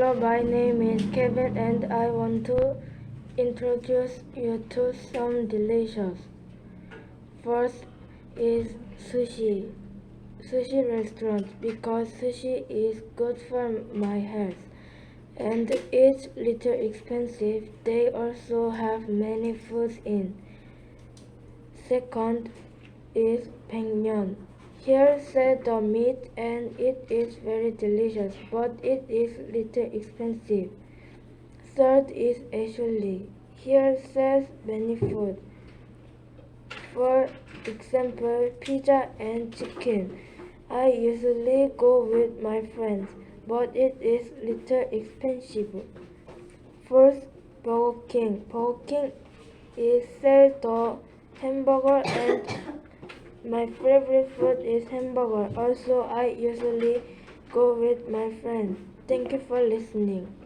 Hello, my name is Kevin and I want to introduce you to some delicious. First is sushi restaurant because sushi is good for my health and it's little expensive. They also have many foods in. Second is baekmyeon. Here says the meat and it is very delicious, but it is little expensive. Third is actually. Here says many food. For example, pizza and chicken. I usually go with my friends, but it is little expensive. Fourth, Burger King. Burger King is sells the hamburger and my favorite food is hamburger. Also, I usually go with my friends. Thank you for listening.